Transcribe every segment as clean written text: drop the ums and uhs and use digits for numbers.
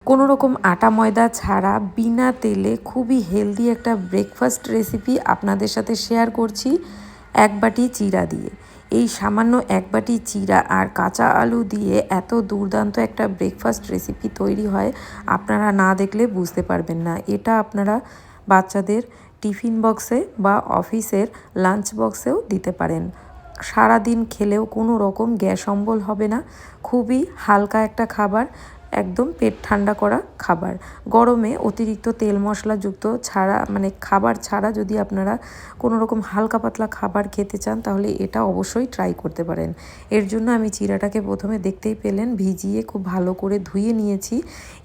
কোনো রকম আটা ময়দা ছাড়া বিনা তেলে খুবই হেলদি একটা ব্রেকফাস্ট রেসিপি আপনাদের সাথে শেয়ার করছি এক বাটি চিড়া দিয়ে। এই সামান্য এক বাটি চিড়া আর কাঁচা আলু দিয়ে এত দুর্দান্ত একটা ব্রেকফাস্ট রেসিপি তৈরি হয়, আপনারা না দেখলে বুঝতে পারবেন না। এটা আপনারা বাচ্চাদের টিফিন বক্সে বা অফিসের লাঞ্চ বক্সেও দিতে পারেন। সারাদিন খেলেও কোনো রকম গ্যাস অম্বল হবে না। খুবই হালকা একটা খাবার, একদম পেট ঠান্ডা করা খাবার। গরমে অতিরিক্ত তেল মশলাযুক্ত ছাড়া খাবার ছাড়া যদি আপনারা কোনো রকম হালকা পাতলা খাবার খেতে চান তাহলে এটা অবশ্যই ট্রাই করতে পারেন। এর জন্য আমি চিড়াটাকে প্রথমে দেখতেই পেলেন ভিজিয়ে খুব ভালো করে ধুয়ে নিয়েছি।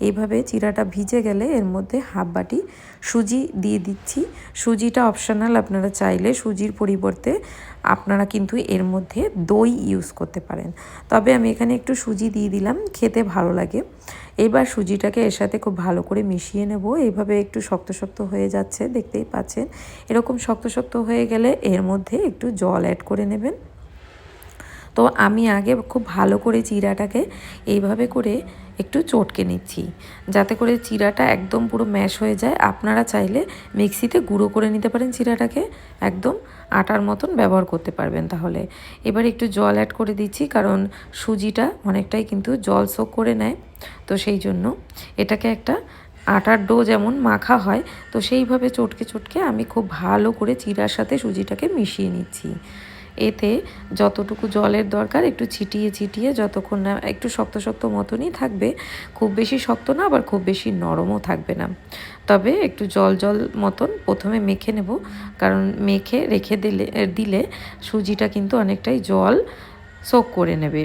এইভাবে চিড়াটা ভিজে গেলে এর মধ্যে হাফ বাটি সুজি দিয়ে দিচ্ছি। সুজিটা অপশনাল, আপনারা চাইলে সুজির পরিবর্তে আপনারা কিন্তু এর মধ্যে দই ইউজ করতে পারেন, তবে আমি এখানে একটু সুজি দিয়ে দিলাম, খেতে ভালো লাগে। এবার সুজিটাকে এর সাথে খুব ভালো করে মিশিয়ে নেব। এইভাবে একটু শক্ত শক্ত হয়ে যাচ্ছে, দেখতেই পাচ্ছেন। এরকম শক্ত শক্ত হয়ে গেলে এর মধ্যে একটু জল অ্যাড করে নেবেন। তো আমি আগে খুব ভালো করে চিড়াটাকে এইভাবে করে একটু চটকে নিচ্ছি, যাতে করে চিড়াটা একদম পুরো ম্যাশ হয়ে যায়। আপনারা চাইলে মিক্সিতে গুঁড়ো করে নিতে পারেন, চিড়াটাকে একদম আটার মতন ব্যবহার করতে পারবেন। তাহলে এবার একটু জল অ্যাড করে দিচ্ছি, কারণ সুজিটা অনেকটাই কিন্তু জল সোক করে নেয়। তো সেই জন্য এটাকে একটা আটার ডো যেমন মাখা হয়, তো সেইভাবে চটকে চটকে আমি খুব ভালো করে চিড়ার সাথে সুজিটাকে মিশিয়ে নিচ্ছি। এতে যতটুকু জলের দরকার একটু ছিটিয়ে ছিটিয়ে, যতক্ষণ না একটু শক্ত শক্ত মতনই থাকবে, খুব বেশি শক্ত না আবার খুব বেশি নরমও থাকবে না, তবে একটু জল জল মতন প্রথমে মেখে নেব। কারণ মেখে রেখে দিলে সুজিটা কিন্তু অনেকটাই জল সোক করে নেবে।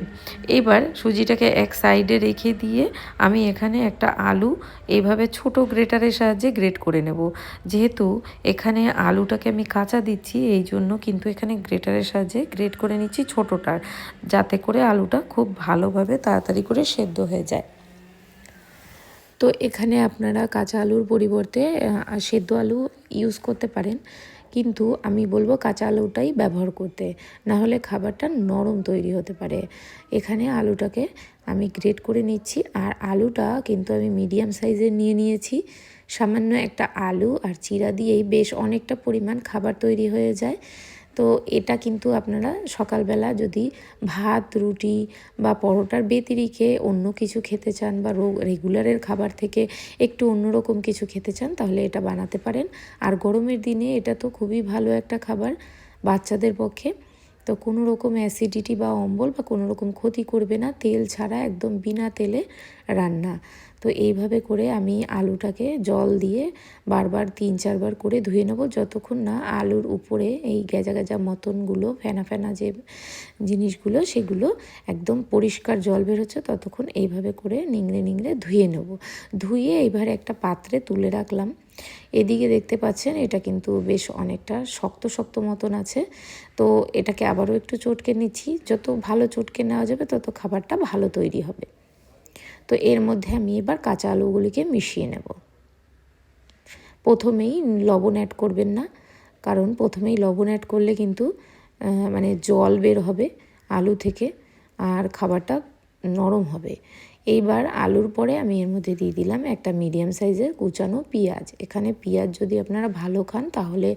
এবার সুজিটাকে এক সাইডে রেখে দিয়ে আমি এখানে একটা আলু এইভাবে ছোট গ্রেটারের সাহায্যে গ্রেট করে নেব। যেহেতু এখানে আলুটাকে আমি কাঁচা দিচ্ছি, এই জন্য কিন্তু এখানে গ্রেটারের সাহায্যে গ্রেট করে নিচ্ছি ছোটোটার, যাতে করে আলুটা খুব ভালোভাবে তাড়াতাড়ি করে সেদ্ধ হয়ে যায়। তো এখানে আপনারা কাঁচা আলুর পরিবর্তে সেদ্ধ আলু ইউজ করতে পারেন, কিন্তু আমি বলবো কাঁচা আলুটাই ব্যবহার করতে, না হলে খাবারটা নরম তৈরি হতে পারে। এখানে আলুটাকে আমি গ্রেট করে নিচ্ছি, আর আলুটা কিন্তু আমি মিডিয়াম সাইজের নিয়েছি। সামান্য একটা আলু আর চিড়া দিয়েই বেশ অনেকটা পরিমাণ খাবার তৈরি হয়ে যায়। তো এটা কিন্তু আপনারা সকালবেলা যদি ভাত রুটি বা পরোটার ব্যতিরিকে অন্য কিছু খেতে চান, বা রেগুলারের খাবার থেকে একটু অন্যরকম কিছু খেতে চান, তাহলে এটা বানাতে পারেন। আর গরমের দিনে এটা তো খুবই ভালো একটা খাবার বাচ্চাদের পক্ষে। তো কোনো রকম অ্যাসিডিটি বা অম্বল বা কোনো রকম ক্ষতি করবে না, তেল ছাড়া একদম বিনা তেলে রান্না। তো এইভাবে করে আমি আলুটাকে জল দিয়ে বারবার 3-4 বার করে ধুয়ে নেব, যতক্ষণ না আলুর উপরে এই গেজা গেজা মতনগুলো ফেনা ফেনা যে জিনিসগুলো সেগুলো একদম পরিষ্কার জল বেরোচ্ছে, ততক্ষণ এইভাবে করে নিংড়ে নিংড়ে ধুয়ে নেব। ধুয়ে এবার একটা পাত্রে তুলে রাখলাম। এদিকে দেখতে পাচ্ছেন এটা কিন্তু বেশ অনেকটা শক্ত শক্ত মতন আছে। তো এটাকে আবারও একটু চটকে নিচ্ছি, যত ভালো চটকে নেওয়া যাবে তত খাবারটা ভালো তৈরি হবে। তো এর মধ্যে আমি এবার কাঁচা আলুগুলিকে মিশিয়ে নেব। প্রথমেই লবণ অ্যাড করবেন না, কারণ প্রথমেই লবণ অ্যাড করলে কিন্তু জল বের হবে আলু থেকে, আর খাবারটা নরম হবে। এইবার আলুর পরে আমি এর মধ্যে দিয়ে দিলাম একটা মিডিয়াম সাইজের কুচানো পেঁয়াজ। এখানে পেঁয়াজ যদি আপনারা ভালো খান তাহলে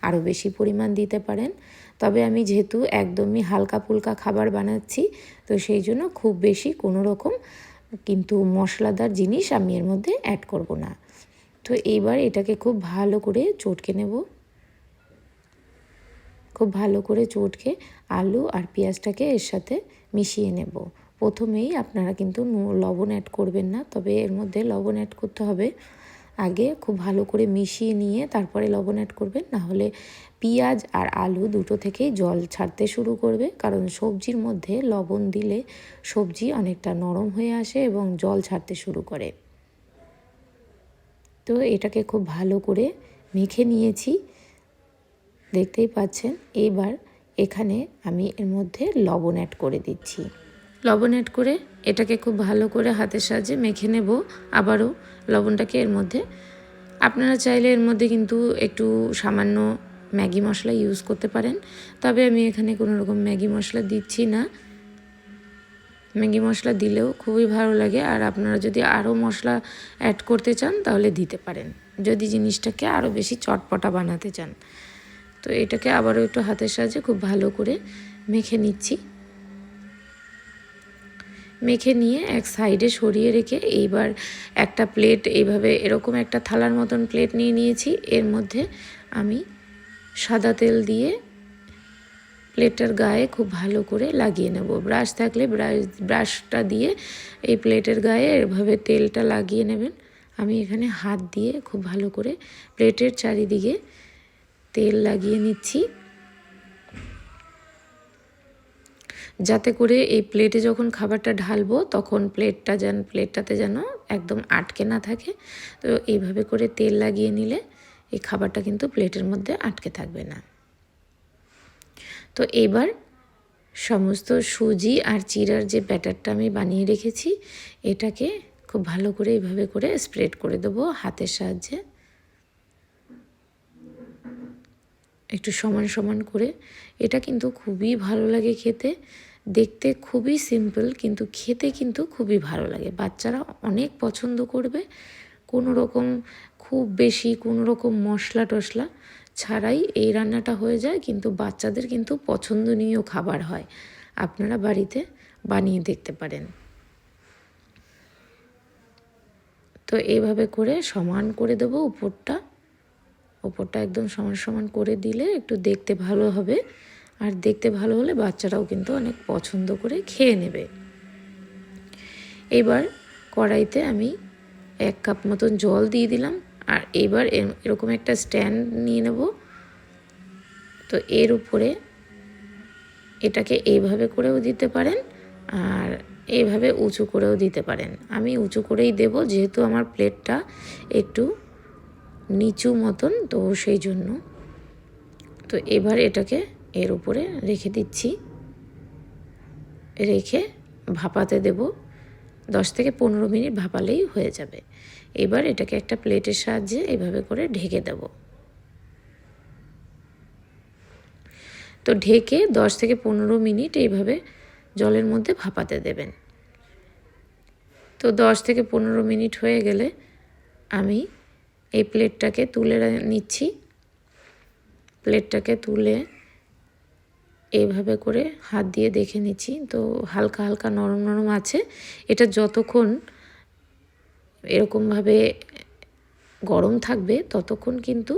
আরও বেশি পরিমাণ দিতে পারেন, তবে আমি যেহেতু একদমই হালকা ফুলকা খাবার বানাচ্ছি, তো সেই জন্য খুব বেশি কোনো রকম কিন্তু মশলাদার জিনিস আমি এর মধ্যে অ্যাড করব না। তো এইবার এটাকে খুব ভালো করে চটকে নেব। খুব ভালো করে চটকে আলু আর পেঁয়াজটাকে এর সাথে মিশিয়ে নেব। প্রথমেই আপনারা কিন্তু লবণ অ্যাড করবেন না, তবে এর মধ্যে লবণ অ্যাড করতে হবে। আগে খুব ভালো করে মিশিয়ে নিয়ে তারপরে লবণ অ্যাড করবেন, না হলে পেঁয়াজ আর আলু দুটো থেকেই জল ছাড়তে শুরু করবে, কারণ সবজির মধ্যে লবণ দিলে সবজি অনেকটা নরম হয়ে আসে এবং জল ছাড়তে শুরু করে। তো এটাকে খুব ভালো করে মেখে নিয়েছি, দেখতেই পাচ্ছেন। এইবার এখানে আমি এর মধ্যে লবণ অ্যাড করে দিচ্ছি। লবণ অ্যাড করে এটাকে খুব ভালো করে হাতের সাহায্যে মেখে নেব। আবারও লবণটাকে এর মধ্যে, আপনারা চাইলে এর মধ্যে কিন্তু একটু সামান্য ম্যাগি মশলা ইউজ করতে পারেন, তবে আমি এখানে কোনো রকম ম্যাগি মশলা দিচ্ছি না। ম্যাগি মশলা দিলেও খুবই ভালো লাগে। আর আপনারা যদি আরও মশলা অ্যাড করতে চান তাহলে দিতে পারেন, যদি জিনিসটাকে আরও বেশি চটপটা বানাতে চান। তো এটাকে আবারও একটু হাতের সাহায্যে খুব ভালো করে মেখে নিচ্ছি। মেখে নিয়ে এক সাইডে সরিয়ে রেখে এইবার একটা প্লেট এইভাবে এরকম একটা থালার মতন প্লেট নিয়ে নিয়েছি। এর মধ্যে আমি সাদা তেল দিয়ে প্লেটের গায়ে খুব ভালো করে লাগিয়ে নেব। ব্রাশ থাকলে ব্রাশটা দিয়ে এই প্লেটের গায়ে এভাবে তেলটা লাগিয়ে নেবেন। আমি এখানে হাত দিয়ে খুব ভালো করে প্লেটের চারিদিকে তেল লাগিয়ে নিচ্ছি, যাতে করে এই প্লেটে যখন খাবারটা ঢালবো তখন প্লেটটাতে যেন একদম আটকে না থাকে। তো এইভাবে করে তেল লাগিয়ে নিলে এই খাবারটা কিন্তু প্লেটের মধ্যে আটকে থাকবে না। তো এবার সমস্ত সুজি আর চিড়ার যে ব্যাটারটা আমি বানিয়ে রেখেছি এটাকে খুব ভালো করে এইভাবে করে স্প্রেড করে দেবো হাতের সাহায্যে, একটু সমান সমান করে। এটা কিন্তু খুবই ভালো লাগে খেতে, দেখতে খুবই সিম্পল কিন্তু খেতে কিন্তু খুবই ভালো লাগে। বাচ্চারা অনেক পছন্দ করবে। কোনো রকম খুব বেশি কোনো রকম মশলা টশলা ছাড়াই এই রান্নাটা হয়ে যায়, কিন্তু বাচ্চাদের কিন্তু পছন্দনীয় খাবার হয়। আপনারা বাড়িতে বানিয়ে দেখতে পারেন। তো এইভাবে করে সমান করে দেবো উপরটা একদম সমান সমান করে দিলে একটু দেখতে ভালো হবে, আর দেখতে ভালো হলে বাচ্চারাও কিন্তু অনেক পছন্দ করে খেয়ে নেবে। এবার কড়াইতে আমি 1 কাপ মতন জল দিয়ে দিলাম, আর এবার এরকম একটা স্ট্যান্ড নিয়ে নেব। তো এর উপরে এটাকে এইভাবে করেও দিতে পারেন আর এইভাবে উঁচু করেও দিতে পারেন। আমি উঁচু করেই দেব, যেহেতু আমার প্লেটটা একটু নিচু মতন, তো সেই জন্য। তো এবার এটাকে এর উপরে রেখে দিচ্ছি, রেখে ভাপাতে দেব। 10 থেকে 15 মিনিট ভাপালেই হয়ে যাবে। এবার এটাকে একটা প্লেটের সাহায্যে এইভাবে করে ঢেকে দেব। তো ঢেকে 10 থেকে 15 মিনিট এইভাবে জলের মধ্যে ভাপাতে দেবেন। তো 10 থেকে 15 মিনিট হয়ে গেলে আমি এই প্লেটটাকে তুলে নিচ্ছি। প্লেটটাকে তুলে এইভাবে করে হাত দিয়ে দেখে নিচ্ছি, তো হালকা হালকা নরম নরম আছে। এটা যতক্ষণ এরকমভাবে গরম থাকবে ততক্ষণ কিন্তু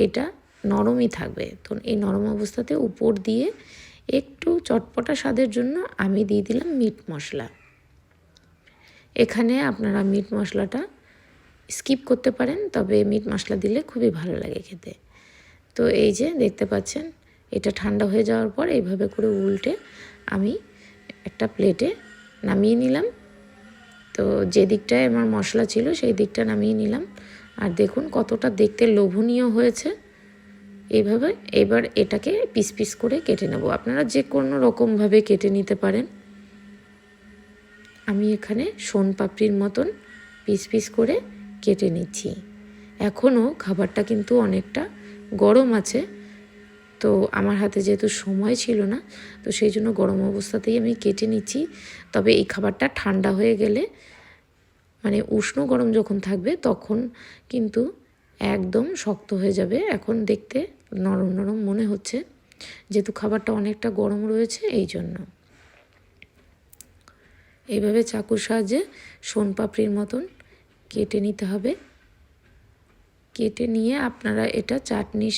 এটা নরমই থাকবে। তো এই নরম অবস্থাতে উপর দিয়ে একটু চটপটা স্বাদের জন্য আমি দিয়ে দিলাম মিট মশলা। এখানে আপনারা মিট মশলাটা স্কিপ করতে পারেন, তবে মিট মশলা দিলে খুবই ভালো লাগে খেতে। তো এই যে দেখতে পাচ্ছেন, এটা ঠান্ডা হয়ে যাওয়ার পর এইভাবে করে উল্টে আমি একটা প্লেটে নামিয়ে নিলাম। তো যে দিকটায় আমার মশলা ছিল সেই দিকটা নামিয়ে নিলাম। আর দেখুন কতটা দেখতে লোভনীয় হয়েছে। এইভাবে এবার এটাকে পিস পিস করে কেটে নেব। আপনারা যে কোনো রকমভাবে কেটে নিতে পারেন। আমি এখানে সোনপাপড়ির মতন পিস পিস করে কেটে নিচ্ছি। এখনও খাবারটা কিন্তু অনেকটা গরম আছে, তো আমার হাতে যেহেতু সময় ছিল না, তো সেই জন্য গরম অবস্থাতেই আমি কেটে নিচ্ছি। তবে এই খাবারটা ঠান্ডা হয়ে গেলে, মানে উষ্ণ গরম যখন থাকবে তখন কিন্তু একদম শক্ত হয়ে যাবে। এখন দেখতে নরম নরম মনে হচ্ছে, যেহেতু খাবারটা অনেকটা গরম রয়েছে এই জন্য। এইভাবে চাকুর সাহায্যে সোনপাপড়ির মতন কেটে নিতে হবে। কেটে নিয়ে আপনারা এটা চাটনির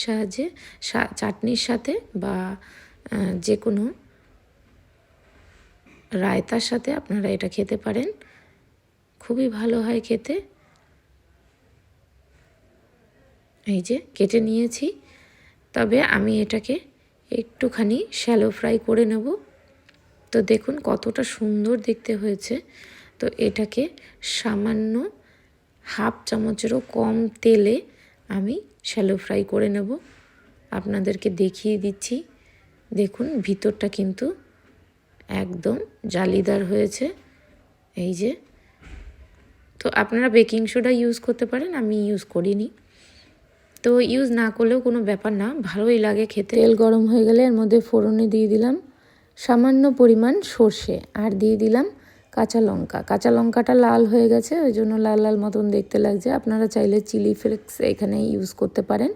সাথে বা যে কোনো রায়তার সাথে আপনারা এটা খেতে পারেন, খুবই ভালো হয় খেতে। এই যে কেটে নিয়েছি, তবে আমি এটাকে একটুখানি শ্যালো ফ্রাই করে নেব। তো দেখুন কতটা সুন্দর দেখতে হয়েছে। তো এটাকে সামান্য হাফ চামচেরও কম তেলে আমি শ্যালো ফ্রাই করে নেব। আপনাদেরকে দেখিয়ে দিচ্ছি, দেখুন ভিতরটা কিন্তু একদম জালিদার হয়েছে। এই যে, তো আপনারা বেকিং সোডা ইউজ করতে পারেন, আমি ইউজ করিনি। তো ইউজ না করলেও কোনো ব্যাপার না, ভালোই লাগে খেতে। তেল গরম হয়ে গেলে এর মধ্যে ফোড়নে দিয়ে দিলাম সামান্য পরিমাণ সর্ষে, আর দিয়ে দিলাম কাঁচা লঙ্কাটা লাল হয়ে গেছে, ওই জন্য লাল লাল মতন দেখতে লাগছে। আপনারা চাইলে চিলি ফ্লেক্স এখানে ইউজ করতে পারেন।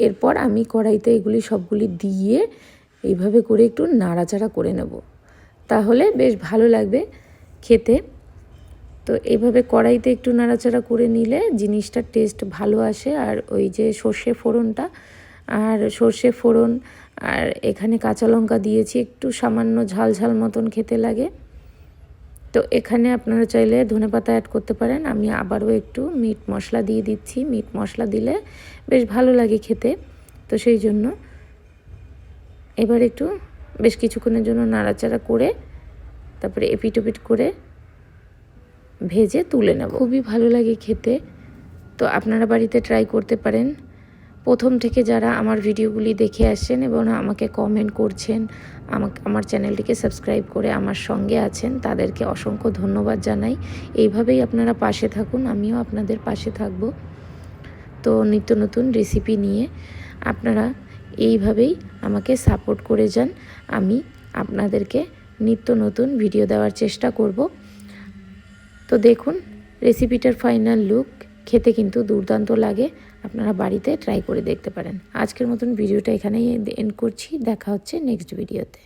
এরপর আমি কড়াইতে এগুলি সবগুলি দিয়ে এইভাবে করে একটু নাড়াচাড়া করে নেব, তাহলে বেশ ভালো লাগবে খেতে। তো এইভাবে কড়াইতে একটু নাড়াচাড়া করে নিলে জিনিসটার টেস্ট ভালো আসে। আর ওই যে সর্ষে ফোড়ন আর এখানে কাঁচা লঙ্কা দিয়েছি, একটু সামান্য ঝাল ঝাল মতন খেতে লাগে। তো এখানে আপনারা চাইলে ধনেপাতা অ্যাড করতে পারেন। আমি আবারও একটু মিট মশলা দিয়ে দিচ্ছি, মিট মশলা দিলে বেশ ভালো লাগে খেতে। তো সেই জন্য এবার একটু বেশ কিছুক্ষণের জন্য নাড়াচাড়া করে তারপরে এপিট ওপিট করে ভেজে তুলে নেব। খুবই ভালো লাগে খেতে। তো আপনারা বাড়িতে ট্রাই করতে পারেন। প্রথম থেকে যারা আমার ভিডিওগুলি দেখে আসছেন এবং আমাকে কমেন্ট করছেন, আমার চ্যানেলটিকে সাবস্ক্রাইব করে আমার সঙ্গে আছেন, তাদেরকে অসংখ্য ধন্যবাদ জানাই। এইভাবেই আপনারা পাশে থাকুন, আমিও আপনাদের পাশে থাকব। তো নিত্য নতুন রেসিপি নিয়ে আপনারা এইভাবেই আমাকে সাপোর্ট করে যান। আমি আপনাদেরকে নিত্য নতুন ভিডিও দেওয়ার চেষ্টা করব। তো দেখুন রেসিপিটার ফাইনাল লুক, খেতে কিন্তু দুর্দান্ত লাগে। আপনারা বাড়িতে ট্রাই করে দেখতে পারেন। আজকের মতন ভিডিওটা এখানেই এন্ড করছি। দেখা হচ্ছে নেক্সট ভিডিওতে।